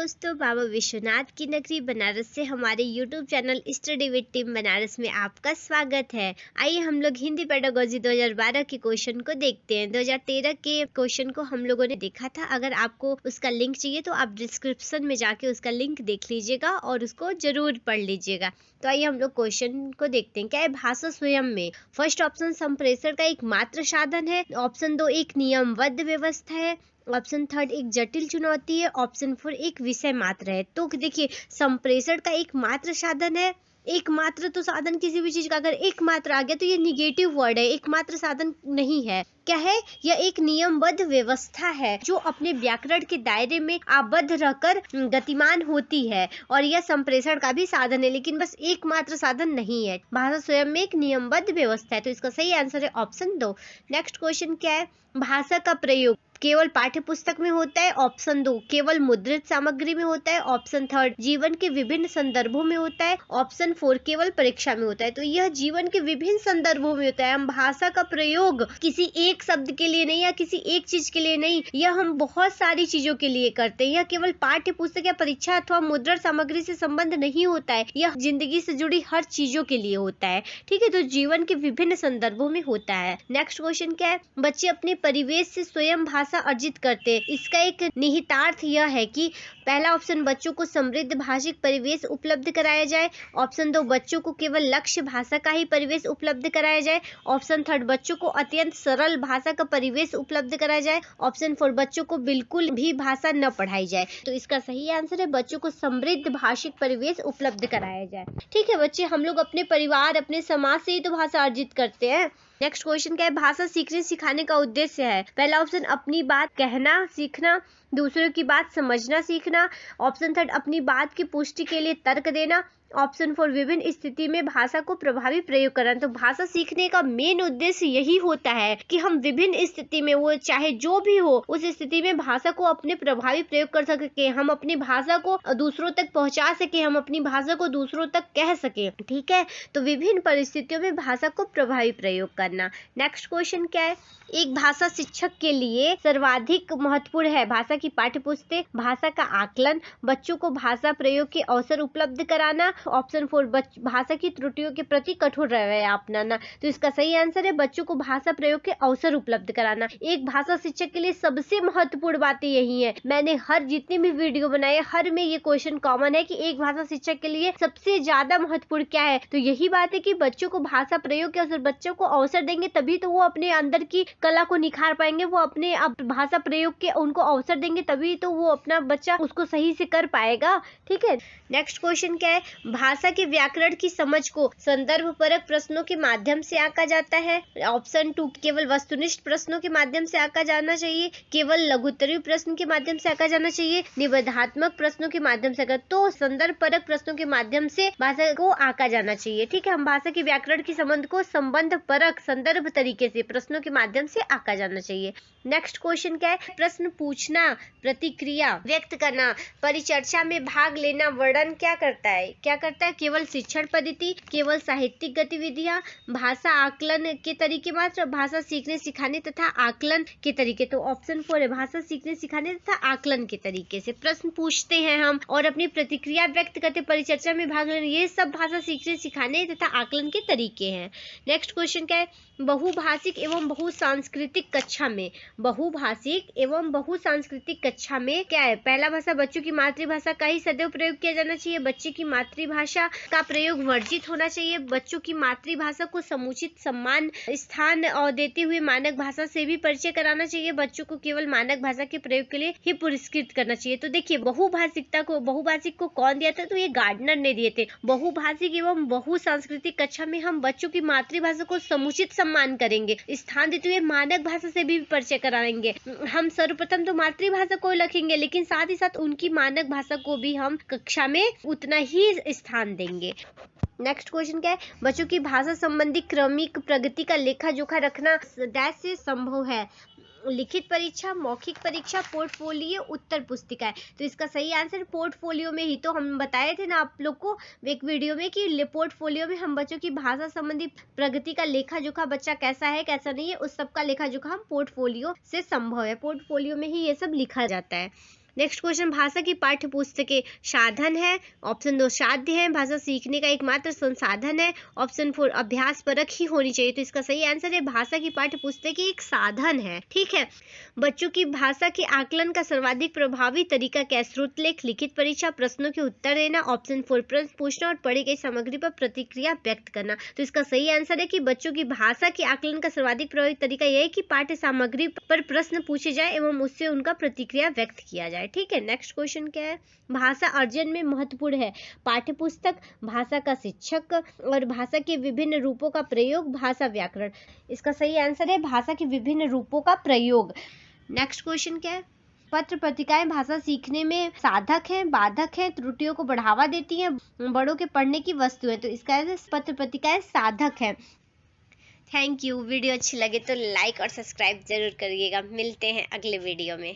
दोस्तों, बाबा विश्वनाथ की नगरी बनारस से हमारे YouTube channel study with team Banaras में आपका स्वागत है। आइए हम लोग हिंदी पेडागोजी 2012 के क्वेश्चन को देखते हैं। 2013 के क्वेश्चन को हम लोगों ने देखा था। अगर आपको उसका लिंक चाहिए तो आप डिस्क्रिप्शन में जाके उसका लिंक देख लीजिएगा और उसको जरूर पढ़ लीजिएगा। तो आइए हम लोग क्वेश्चन को देखते हैं। क्या है भाषा स्वयं में? फर्स्ट ऑप्शन संप्रेषण का एक मात्र साधन है। ऑप्शन 2 एक नियमबद्ध व्यवस्था है। ऑप्शन 3 एक जटिल चुनौती है। ऑप्शन 4 एक विषय मात्र है। तो देखिए, संप्रेषण का एक मात्र साधन है। एकमात्र तो साधन किसी भी चीज का अगर एकमात्र आ गया तो ये निगेटिव वर्ड है, एकमात्र साधन नहीं है। क्या है? यह एक नियमबद्ध व्यवस्था है जो अपने व्याकरण के दायरे में आबद्ध रहकर गतिमान होती है, और यह संप्रेषण का भी साधन है, लेकिन बस एकमात्र साधन नहीं है। भाषा स्वयं में एक नियमबद्ध व्यवस्था है, तो इसका सही आंसर है ऑप्शन 2। नेक्स्ट क्वेश्चन क्या है? भाषा का प्रयोग केवल पाठ्य पुस्तक में होता है। ऑप्शन 2 केवल मुद्रित सामग्री में होता है। ऑप्शन 3 जीवन के विभिन्न संदर्भों में होता है। ऑप्शन 4 केवल परीक्षा में होता है। तो यह जीवन के विभिन्न संदर्भों में होता है। हम भाषा का प्रयोग किसी एक शब्द के लिए नहीं या किसी एक चीज के लिए नहीं, यह हम बहुत सारी चीजों के लिए करते हैं। यह केवल पाठ्य पुस्तक या परीक्षा अथवा मुद्रित सामग्री से संबंध नहीं होता है, यह जिंदगी से जुड़ी हर चीजों के लिए होता है। ठीक है, तो जीवन के विभिन्न संदर्भों में होता है। नेक्स्ट क्वेश्चन क्या है? बच्चे अपने परिवेश से स्वयं भाषा अर्जित करते हैं। इसका एक निहितार्थ यह है कि पहला ऑप्शन बच्चों को समृद्ध भाषिक परिवेश उपलब्ध कराया जाए। ऑप्शन 2 बच्चों को केवल लक्ष्य भाषा का ही परिवेश उपलब्ध कराया जाए। ऑप्शन 3 बच्चों को अत्यंत सरल भाषा का परिवेश उपलब्ध कराया जाए। ऑप्शन 4 बच्चों को बिल्कुल भी भाषा न पढ़ाई जाए। तो इसका सही आंसर है बच्चों को समृद्ध भाषिक परिवेश उपलब्ध कराया जाए। ठीक है बच्चे, हम लोग अपने परिवार अपने समाज से ही तो भाषा अर्जित करते हैं। नेक्स्ट क्वेश्चन क्या है? भाषा सीखने सिखाने का उद्देश्य है। पहला ऑप्शन अपनी बात कहना सीखना, दूसरों की बात समझना सीखना। ऑप्शन 3 अपनी बात की पुष्टि के लिए तर्क देना। ऑप्शन 4 विभिन्न स्थिति में भाषा को प्रभावी प्रयोग करना। तो भाषा सीखने का मेन उद्देश्य यही होता है कि हम विभिन्न स्थिति में, वो चाहे जो भी हो, उस स्थिति में भाषा को अपने प्रभावी प्रयोग कर सके, हम अपनी भाषा को दूसरों तक पहुंचा सके, हम अपनी भाषा को दूसरों तक कह सके। ठीक है, तो विभिन्न परिस्थितियों में भाषा को प्रभावी प्रयोग करना। नेक्स्ट क्वेश्चन क्या है? एक भाषा शिक्षक के लिए सर्वाधिक महत्वपूर्ण है भाषा की पाठ्यपुस्तक, भाषा का आकलन, बच्चों को भाषा प्रयोग के अवसर उपलब्ध कराना। ऑप्शन 4 भाषा की त्रुटियों के प्रति कठोर रवैया अपनाना। तो इसका सही आंसर है बच्चों को भाषा प्रयोग के अवसर उपलब्ध कराना। एक भाषा शिक्षक के लिए सबसे महत्वपूर्ण बातें यही है। मैंने हर जितनी भी वीडियो बनाए हर में ये क्वेश्चन कॉमन है कि एक भाषा शिक्षक के लिए सबसे ज्यादा महत्वपूर्ण क्या है, तो यही बात है कि बच्चों को भाषा प्रयोग के अवसर, बच्चों को अवसर देंगे तभी तो वो अपने अंदर की कला को निखार पाएंगे। वो अपने भाषा प्रयोग के उनको अवसर देंगे तभी तो वो अपना बच्चा उसको सही से कर पाएगा। ठीक है, नेक्स्ट क्वेश्चन क्या है? भाषा के व्याकरण की समझ को संदर्भ परक प्रश्नों के माध्यम से आंका जाता है। ऑप्शन 2 केवल वस्तुनिष्ठ प्रश्नों के माध्यम से आंका जाना चाहिए, केवल लघुत्तरीय प्रश्न के माध्यम से आंका जाना चाहिए, निबंधात्मक प्रश्नों के माध्यम से। तो संदर्भ परक प्रश्नों के माध्यम से भाषा को आंका जाना चाहिए। ठीक है, हम भाषा के व्याकरण की संबंध को संबंध परक संदर्भ तरीके से प्रश्नों के माध्यम से आंका जाना चाहिए। नेक्स्ट क्वेश्चन क्या है? प्रश्न पूछना, प्रतिक्रिया व्यक्त करना, परिचर्चा में भाग लेना वर्णन क्या करता है? क्या करता है? केवल शिक्षण पद्धति, केवल साहित्यिक गतिविधियां, भाषा आकलन के तरीके मात्र, भाषा सीखने सिखाने तथा आकलन के तरीके। तो ऑप्शन 4 है भाषा सीखने सिखाने तथा आकलन के तरीके से प्रश्न पूछते हैं हम और अपनी प्रतिक्रिया व्यक्त करते, परिचर्चा में भाग लेना, ये सब भाषा सीखने सिखाने तथा आकलन के तरीके हैं। नेक्स्ट क्वेश्चन क्या है? बहुभाषिक एवं बहुसांस्कृतिक कक्षा में, बहुभाषिक एवं बहुसांस्कृतिक कक्षा में क्या है? पहला भाषा बच्चों की मातृभाषा का ही सदैव प्रयोग किया जाना चाहिए, बच्चे की मातृभाषा का प्रयोग वर्जित होना चाहिए, बच्चों की मातृभाषा को समुचित सम्मान स्थान और देते हुए मानक भाषा से भी परिचय कराना चाहिए, बच्चों को केवल मानक भाषा के प्रयोग के लिए ही पुरस्कृत करना चाहिए। तो देखिए, बहुभाषिक को कौन दिया था? तो ये गार्डनर ने दिए थे। बहुभाषिक एवं बहुसांस्कृतिक कक्षा में हम बच्चों की मातृभाषा को समुचित सम्मान करेंगे, स्थान देते हुए मानक भाषा से भी परिचय कराएंगे। हम सर्वप्रथम तो मातृभाषा को लिखेंगे, लेकिन साथ ही साथ उनकी मानक भाषा को भी हम कक्षा में उतना ही स्थान देंगे। नेक्स्ट क्वेश्चन क्या है? बच्चों की भाषा संबंधी क्रमिक प्रगति का लेखा जोखा रखना डैश से संभव है? लिखित परीक्षा, मौखिक परीक्षा, पोर्टफोलियो, उत्तर पुस्तिकाएं। तो इसका सही आंसर पोर्टफोलियो में ही तो हम बताए थे ना आप लोग को एक वीडियो में कि पोर्टफोलियो में हम बच्चों की भाषा संबंधी प्रगति का लेखा जोखा, बच्चा कैसा है कैसा नहीं है, उस सब का लेखा जोखा हम पोर्टफोलियो से संभव है, पोर्टफोलियो में ही ये सब लिखा जाता है। नेक्स्ट क्वेश्चन, भाषा की पाठ्य पुस्तकें साधन है। ऑप्शन 2 साध्य है। भाषा सीखने का एकमात्र संसाधन है। ऑप्शन 4 अभ्यास परक ही होनी चाहिए। तो इसका सही आंसर है भाषा की पाठ्य पुस्तकें एक साधन है। ठीक है, बच्चों की भाषा के आकलन का सर्वाधिक प्रभावी तरीका क्या है? श्रुतलेख, लिखित परीक्षा, प्रश्नों के उत्तर देना। ऑप्शन 4 प्रश्न पूछना और पढ़ी गई सामग्री पर प्रतिक्रिया व्यक्त करना। तो इसका सही आंसर है कि बच्चों की भाषा के आकलन का सर्वाधिक प्रभावी तरीका यह है कि पाठ्य सामग्री पर प्रश्न पूछे जाए एवं उससे उनका प्रतिक्रिया व्यक्त किया जाए। ठीक है, नेक्स्ट क्वेश्चन क्या है? भाषा अर्जन में महत्वपूर्ण है पाठ्य पुस्तक, भाषा का शिक्षक और भाषा के विभिन्न रूपों का प्रयोग, भाषा व्याकरण। इसका सही आंसर है भाषा के विभिन्न रूपों का प्रयोग। नेक्स्ट क्वेश्चन क्या है? पत्र पत्रिकाएं भाषा सीखने में साधक हैं, बाधक हैं, त्रुटियों को बढ़ावा देती हैं, बड़ों के पढ़ने की वस्तु है। तो इसका पत्र पत्रिकाएं साधक है। Thank you. वीडियो अच्छी लगे तो लाइक और सब्सक्राइब जरूर करिएगा। मिलते हैं अगले वीडियो में।